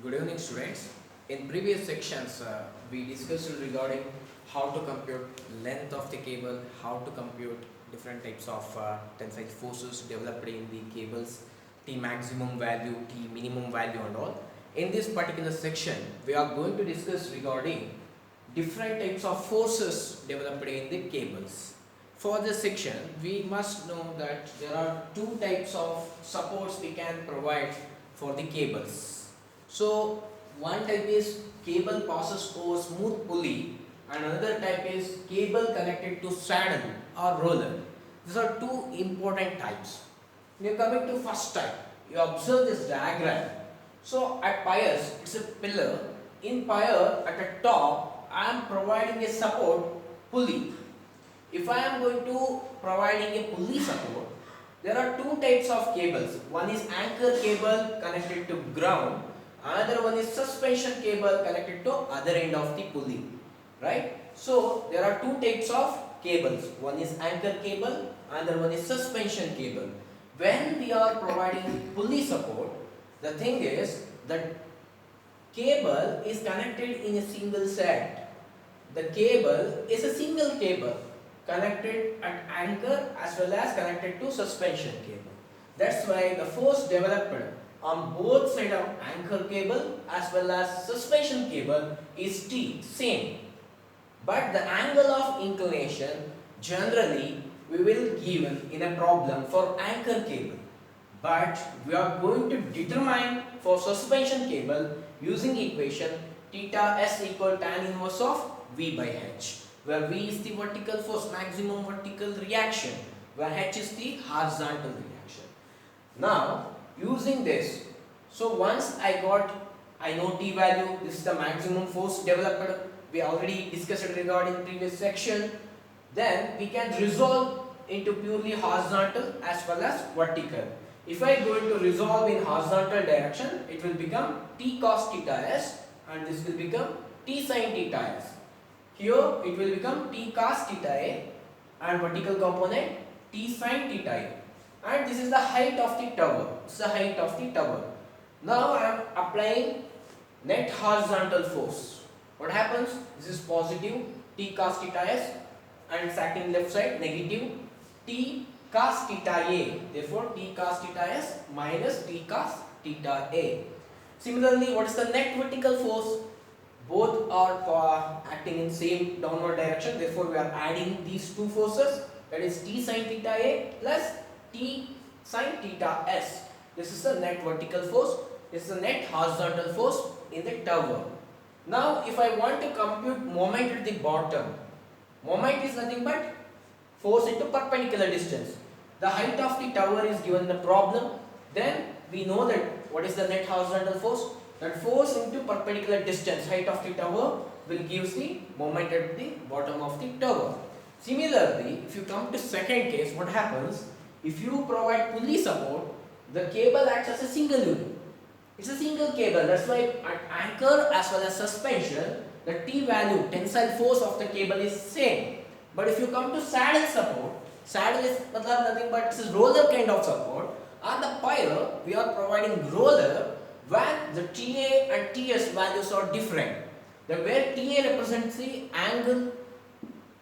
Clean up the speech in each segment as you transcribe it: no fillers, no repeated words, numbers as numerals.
Good evening, students. In previous sections, we discussed regarding how to compute length of the cable, how to compute different types of tensile forces developed in the cables, T maximum value, T minimum value and all. In this particular section, we are going to discuss regarding different types of forces developed in the cables. For this section, we must know that there are two types of supports we can provide for the cables. So one type is cable passes over smooth pulley and another type is cable connected to saddle or roller. These are two important types. Now coming to first type, you observe this diagram. So at piers, it's a pillar. In pier at the top, I am providing a support pulley. If I am going to providing a pulley support, there are two types of cables. One is anchor cable connected to ground. Another one is suspension cable connected to other end of the pulley. Right? So there are two types of cables. One is anchor cable, another one is suspension cable. When we are providing pulley support, the thing is that cable is connected in a single set. The cable is a single cable connected at anchor as well as connected to suspension cable. That's why the force developed on both sides of anchor cable as well as suspension cable is T, same. But the angle of inclination generally we will given in a problem for anchor cable. But we are going to determine for suspension cable using equation theta s equal tan inverse of V by H, where V is the vertical force, maximum vertical reaction, where H is the horizontal reaction. Now using this, so once I know T value, this is the maximum force developed, we already discussed it regarding previous section, then we can resolve into purely horizontal as well as vertical. If I go into resolve in horizontal direction, it will become T cos theta s and this will become T sin theta s. Here it will become T cos theta a and vertical component T sin theta a. And this is the height of the tower. This is the height of the tower. Now I am applying net horizontal force. What happens? This is positive T cos theta s and second left side negative T cos theta a. Therefore T cos theta s minus T cos theta a. Similarly, what is the net vertical force? Both are acting in same downward direction. Therefore, we are adding these two forces. That is T sin theta a plus T sin theta s. This is the net vertical force. This is the net horizontal force in the tower. Now, if I want to compute moment at the bottom, moment is nothing but force into perpendicular distance. The height of the tower is given in the problem. Then we know that what is the net horizontal force? That force into perpendicular distance, height of the tower, will give the moment at the bottom of the tower. Similarly, if you come to second case, what happens? If you provide pulley support, the cable acts as a single unit. It's a single cable. That's why at anchor as well as suspension, the T value, tensile force of the cable is same. But if you come to saddle support, saddle is nothing but this is roller kind of support. On the pier, we are providing roller where the TA and TS values are different. Where TA represents the angle,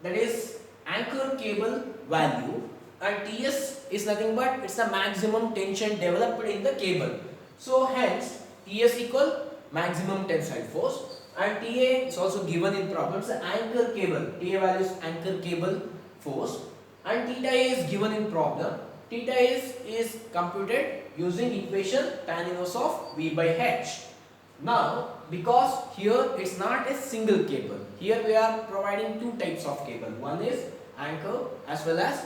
that is anchor cable value, and TS is nothing but it's the maximum tension developed in the cable. So hence TS equal maximum tensile force and TA is also given in problems, the anchor cable, TA value is anchor cable force and theta A is given in problem. Theta is computed using equation tan inverse of V by H. Now, because here it's not a single cable, here we are providing two types of cable. One is anchor as well as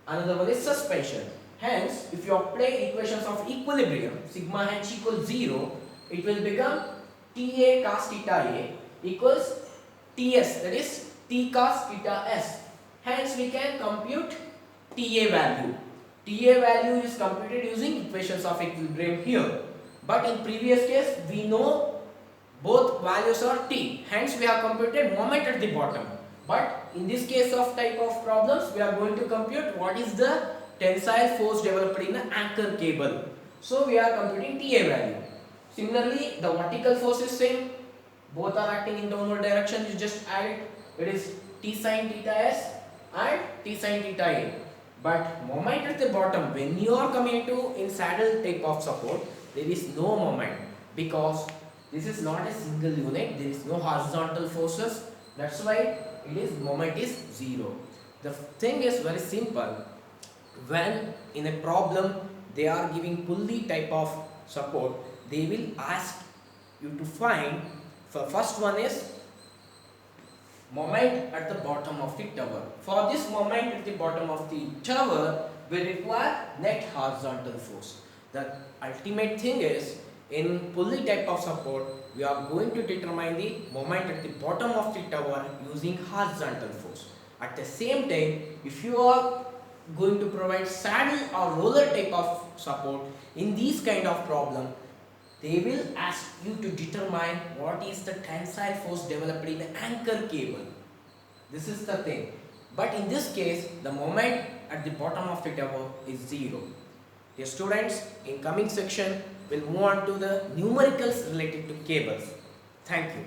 another one is suspension. Hence, if you apply equations of equilibrium, sigma H equals 0, it will become TA cos theta A equals TS, that is T cos theta S. Hence, we can compute TA value. TA value is computed using equations of equilibrium here. But in previous case, we know both values are T. Hence, we have computed moment at the bottom. But in this case of type of problems, we are going to compute what is the tensile force developed in the anchor cable. So, we are computing TA value. Similarly, the vertical force is same. Both are acting in downward direction. You just add it. It is T sine theta s and T sine theta a. But moment at the bottom, when you are coming to in saddle type of support, there is no moment because this is not a single unit. There is no horizontal forces. That's why it is moment is zero. The thing is very simple. When in a problem they are giving pulley type of support, they will ask you to find, for first one is moment at the bottom of the tower. For this moment at the bottom of the tower, we require net horizontal force. The ultimate thing is, in pulley type of support, we are going to determine the moment at the bottom of the tower using horizontal force. At the same time, if you are going to provide saddle or roller type of support in these kind of problem, they will ask you to determine what is the tensile force developed in the anchor cable. This is the thing. But in this case, the moment at the bottom of the tower is zero. Dear students, in coming section, we'll move on to the numericals related to cables. Thank you.